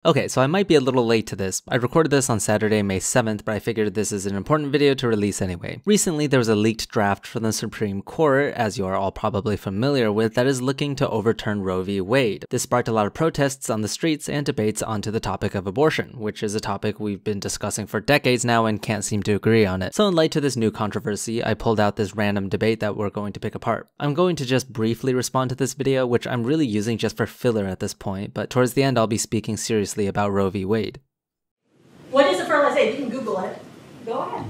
Okay, so I might be a little late to this. I recorded this on Saturday, May 7th, but I figured this is an important video to release anyway. Recently, there was a leaked draft from the Supreme Court, as you are all probably familiar with, that is looking to overturn Roe v. Wade. This sparked a lot of protests on the streets and debates onto the topic of abortion, which is a topic we've been discussing for decades now and can't seem to agree on it. So in light of this new controversy, I pulled out this random debate that we're going to pick apart. I'm going to just briefly respond to this video, which I'm really using just for filler at this point, but towards the end I'll be speaking seriously about Roe v. Wade. What is a fertilized egg? You can Google it. Go ahead.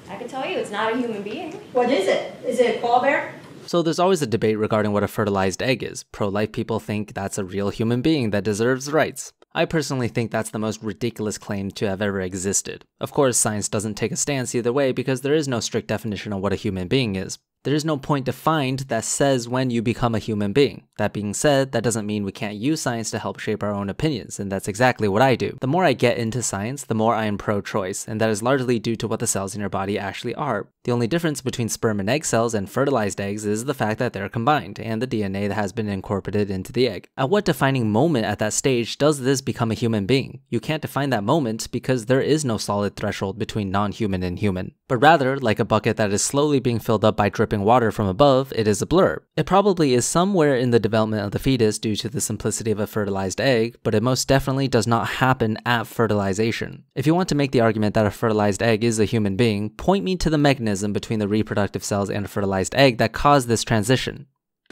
I can tell you it's not a human being. What is it? Is it a koala bear? So there's always a debate regarding what a fertilized egg is. Pro-life people think that's a real human being that deserves rights. I personally think that's the most ridiculous claim to have ever existed. Of course, science doesn't take a stance either way because there is no strict definition on what a human being is. There is no point defined that says when you become a human being. That being said, that doesn't mean we can't use science to help shape our own opinions, and that's exactly what I do. The more I get into science, the more I am pro-choice, and that is largely due to what the cells in your body actually are. The only difference between sperm and egg cells and fertilized eggs is the fact that they're combined, and the DNA that has been incorporated into the egg. At what defining moment at that stage does this become a human being? You can't define that moment because there is no solid threshold between non-human and human. But rather, like a bucket that is slowly being filled up by dripping water from above, it is a blur. It probably is somewhere in the development of the fetus due to the simplicity of a fertilized egg, but it most definitely does not happen at fertilization. If you want to make the argument that a fertilized egg is a human being, point me to the mechanism between the reproductive cells and a fertilized egg that caused this transition.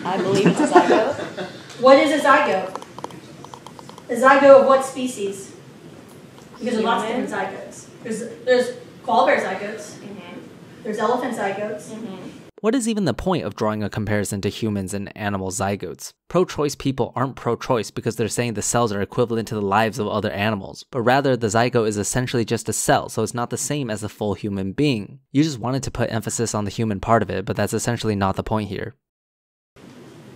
I believe it's a zygote. What is a zygote? A zygote of what species? Because there's lots of different zygotes. There's koala bear zygotes. There's elephant zygotes. What is even the point of drawing a comparison to humans and animal zygotes? Pro-choice people aren't pro-choice because they're saying the cells are equivalent to the lives of other animals, but rather the zygote is essentially just a cell, so it's not the same as a full human being. You just wanted to put emphasis on the human part of it, but that's essentially not the point here.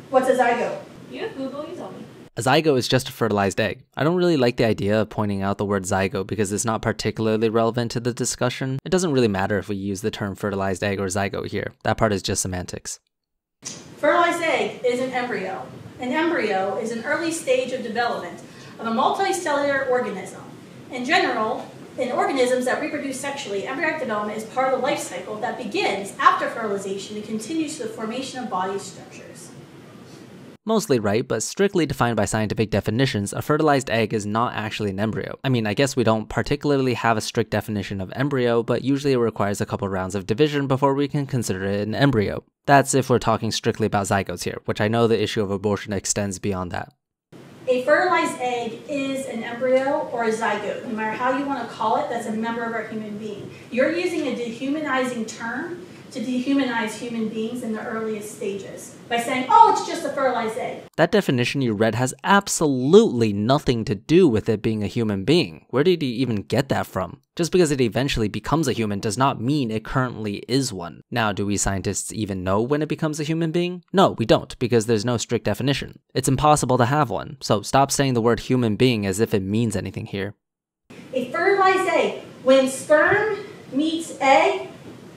What's a zygote? You have Google, you tell me. A zygote is just a fertilized egg. I don't really like the idea of pointing out the word zygote because it's not particularly relevant to the discussion. It doesn't really matter if we use the term fertilized egg or zygote here. That part is just semantics. Fertilized egg is an embryo. An embryo is an early stage of development of a multicellular organism. In general, in organisms that reproduce sexually, embryonic development is part of the life cycle that begins after fertilization and continues to the formation of body structures. Mostly right, but strictly defined by scientific definitions, a fertilized egg is not actually an embryo. I mean, I guess we don't particularly have a strict definition of embryo, but usually it requires a couple rounds of division before we can consider it an embryo. That's if we're talking strictly about zygotes here, which I know the issue of abortion extends beyond that. A fertilized egg is an embryo or a zygote. No matter how you want to call it, that's a member of our human being. You're using a dehumanizing term to dehumanize human beings in the earliest stages by saying, oh, it's just a fertilized egg. That definition you read has absolutely nothing to do with it being a human being. Where did he even get that from? Just because it eventually becomes a human does not mean it currently is one. Now, do we scientists even know when it becomes a human being? No, we don't, because there's no strict definition. It's impossible to have one, so stop saying the word human being as if it means anything here. A fertilized egg, when sperm meets egg,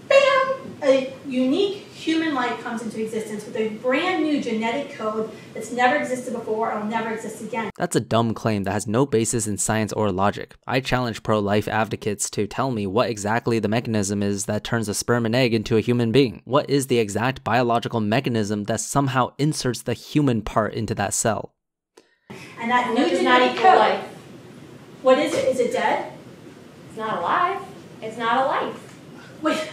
bam! A unique human life comes into existence with a brand new genetic code that's never existed before and will never exist again. That's a dumb claim that has no basis in science or logic. I challenge pro-life advocates to tell me what exactly the mechanism is that turns a sperm and egg into a human being. What is the exact biological mechanism that somehow inserts the human part into that cell? And that new genetic code, life. What is it? Is it dead? It's not alive. It's not a life. Wait.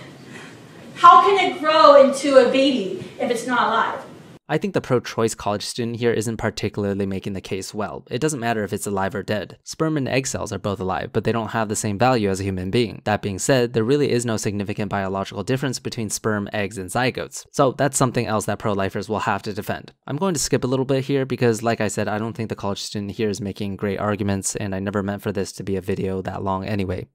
How can it grow into a baby if it's not alive? I think the pro-choice college student here isn't particularly making the case well. It doesn't matter if it's alive or dead. Sperm and egg cells are both alive, but they don't have the same value as a human being. That being said, there really is no significant biological difference between sperm, eggs, and zygotes. So that's something else that pro-lifers will have to defend. I'm going to skip a little bit here because, like I said, I don't think the college student here is making great arguments, and I never meant for this to be a video that long anyway.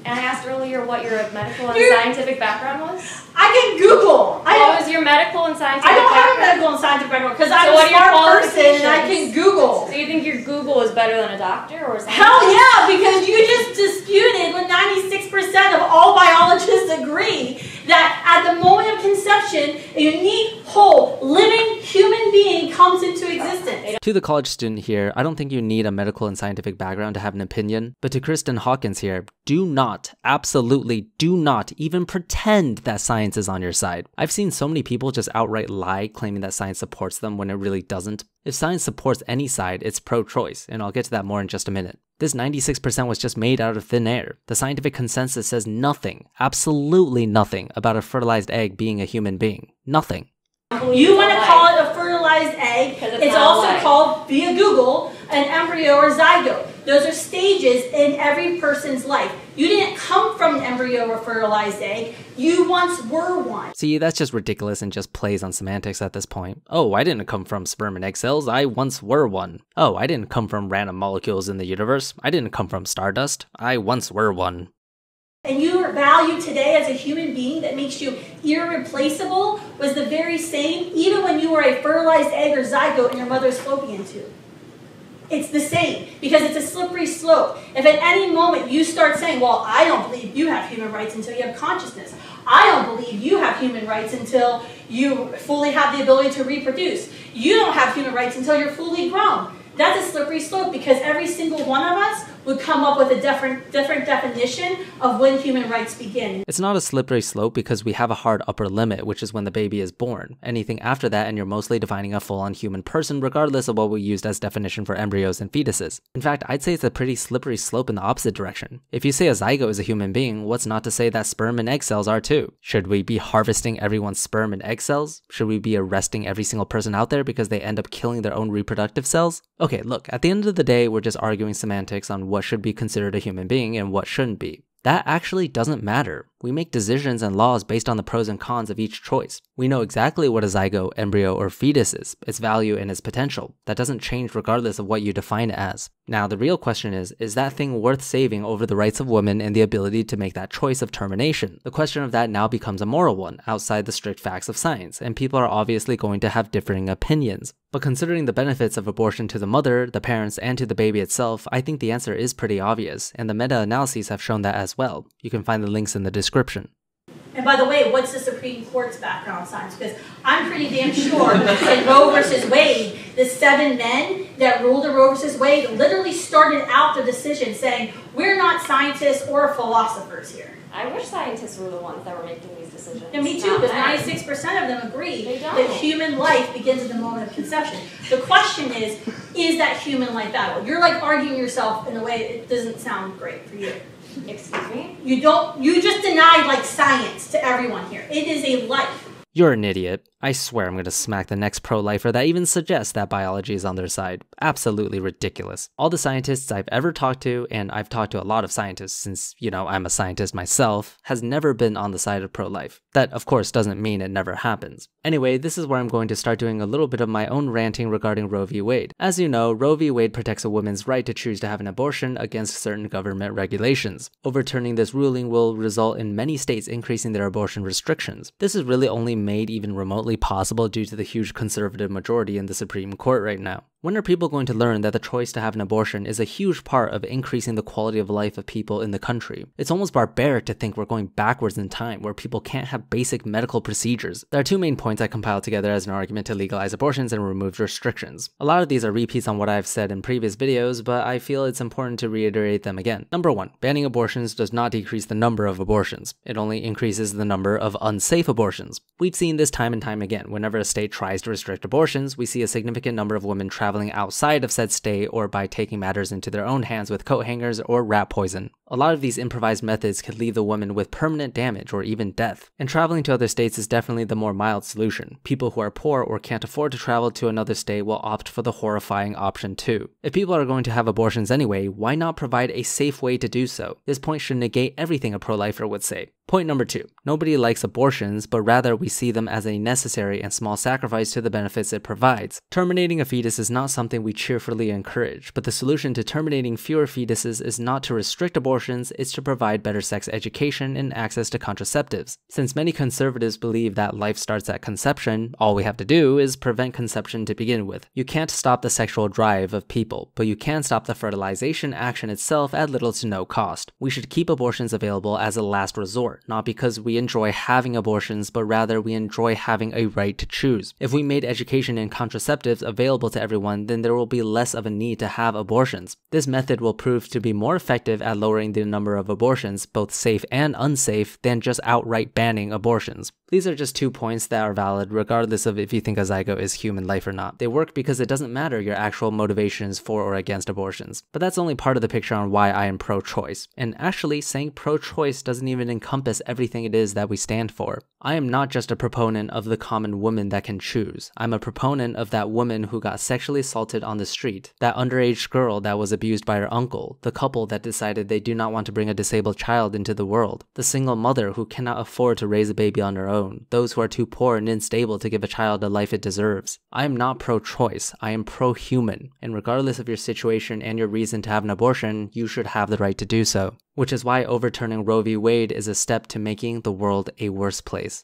And I asked earlier what your medical and scientific background was. I can Google. What was your medical and scientific background? I don't have a medical and scientific background because I'm a smart person and I can Google. So you think your Google is better than a doctor or something? Hell yeah, because you just disputed when 96% of all biologists agree that at the moment of conception, a unique, whole, living human being comes into existence. To the college student here, I don't think you need a medical and scientific background to have an opinion, but to Kristen Hawkins here, do not, absolutely do not even pretend that science is on your side. I've seen so many people just outright lie, claiming that science supports them when it really doesn't. If science supports any side, it's pro-choice, and I'll get to that more in just a minute. This 96% was just made out of thin air. The scientific consensus says nothing, absolutely nothing, about a fertilized egg being a human being. Nothing. You want to call it a fertilized egg. It's also called, via Google, an embryo or zygote. Those are stages in every person's life. You didn't come from an embryo or fertilized egg. You once were one. See, that's just ridiculous and just plays on semantics at this point. Oh, I didn't come from sperm and egg cells. I once were one. Oh, I didn't come from random molecules in the universe. I didn't come from stardust. I once were one. And your value today as a human being that makes you irreplaceable was the very same even when you were a fertilized egg or zygote in your mother's fallopian tube. It's the same because it's a slippery slope. If at any moment you start saying, well, I don't believe you have human rights until you have consciousness. I don't believe you have human rights until you fully have the ability to reproduce. You don't have human rights until you're fully grown. That's a slippery slope because every single one of us would come up with a different definition of when human rights begin. It's not a slippery slope because we have a hard upper limit, which is when the baby is born. Anything after that and you're mostly defining a full-on human person regardless of what we used as definition for embryos and fetuses. In fact, I'd say it's a pretty slippery slope in the opposite direction. If you say a zygote is a human being, what's not to say that sperm and egg cells are too? Should we be harvesting everyone's sperm and egg cells? Should we be arresting every single person out there because they end up killing their own reproductive cells? Okay, look, at the end of the day, we're just arguing semantics on what should be considered a human being and what shouldn't be. That actually doesn't matter. We make decisions and laws based on the pros and cons of each choice. We know exactly what a zygote, embryo, or fetus is, its value and its potential. That doesn't change regardless of what you define it as. Now, the real question is that thing worth saving over the rights of women and the ability to make that choice of termination? The question of that now becomes a moral one, outside the strict facts of science, and people are obviously going to have differing opinions. But considering the benefits of abortion to the mother, the parents, and to the baby itself, I think the answer is pretty obvious, and the meta-analyses have shown that as well. You can find the links in the description. And by the way, what's the Supreme Court's background on science? Because I'm pretty damn sure in Roe versus Wade, the 7 men that ruled in Roe versus Wade literally started out the decision saying, we're not scientists or philosophers here. I wish scientists were the ones that were making these decisions. And me too, because 96% of them agree that human life begins at the moment of conception. The question is that human life valuable? You're like arguing yourself in a way it doesn't sound great for you. Excuse me? You just denied like science to everyone here. It is a life. You're an idiot. I swear I'm gonna smack the next pro-lifer that even suggests that biology is on their side. Absolutely ridiculous. All the scientists I've ever talked to, and I've talked to a lot of scientists since, you know, I'm a scientist myself, has never been on the side of pro-life. That, of course, doesn't mean it never happens. Anyway, this is where I'm going to start doing a little bit of my own ranting regarding Roe v. Wade. As you know, Roe v. Wade protects a woman's right to choose to have an abortion against certain government regulations. Overturning this ruling will result in many states increasing their abortion restrictions. This is really only made even remotely possible due to the huge conservative majority in the Supreme Court right now. When are people going to learn that the choice to have an abortion is a huge part of increasing the quality of life of people in the country? It's almost barbaric to think we're going backwards in time where people can't have basic medical procedures. There are two main points I compiled together as an argument to legalize abortions and remove restrictions. A lot of these are repeats on what I've said in previous videos, but I feel it's important to reiterate them again. Number one, banning abortions does not decrease the number of abortions. It only increases the number of unsafe abortions. We've seen this time and time again. Whenever a state tries to restrict abortions, we see a significant number of women traveling outside of said state or by taking matters into their own hands with coat hangers or rat poison. A lot of these improvised methods could leave the woman with permanent damage or even death. And traveling to other states is definitely the more mild solution. People who are poor or can't afford to travel to another state will opt for the horrifying option too. If people are going to have abortions anyway, why not provide a safe way to do so? This point should negate everything a pro-lifer would say. Point number two, nobody likes abortions, but rather we see them as a necessary and small sacrifice to the benefits it provides. Terminating a fetus is not something we cheerfully encourage, but the solution to terminating fewer fetuses is not to restrict abortions, it's to provide better sex education and access to contraceptives. Since many conservatives believe that life starts at conception, all we have to do is prevent conception to begin with. You can't stop the sexual drive of people, but you can stop the fertilization action itself at little to no cost. We should keep abortions available as a last resort. for, not because we enjoy having abortions, but rather we enjoy having a right to choose. If we made education and contraceptives available to everyone, then there will be less of a need to have abortions. This method will prove to be more effective at lowering the number of abortions, both safe and unsafe, than just outright banning abortions. These are just 2 points that are valid regardless of if you think a zygote is human life or not. They work because it doesn't matter your actual motivations for or against abortions. But that's only part of the picture on why I am pro-choice. And actually, saying pro-choice doesn't even encompass everything it is that we stand for. I am not just a proponent of the common woman that can choose. I'm a proponent of that woman who got sexually assaulted on the street, that underage girl that was abused by her uncle, the couple that decided they do not want to bring a disabled child into the world, the single mother who cannot afford to raise a baby on her own, those who are too poor and unstable to give a child the life it deserves. I am not pro-choice, I am pro-human, and regardless of your situation and your reason to have an abortion, you should have the right to do so. Which is why overturning Roe v. Wade is a step to making the world a worse place.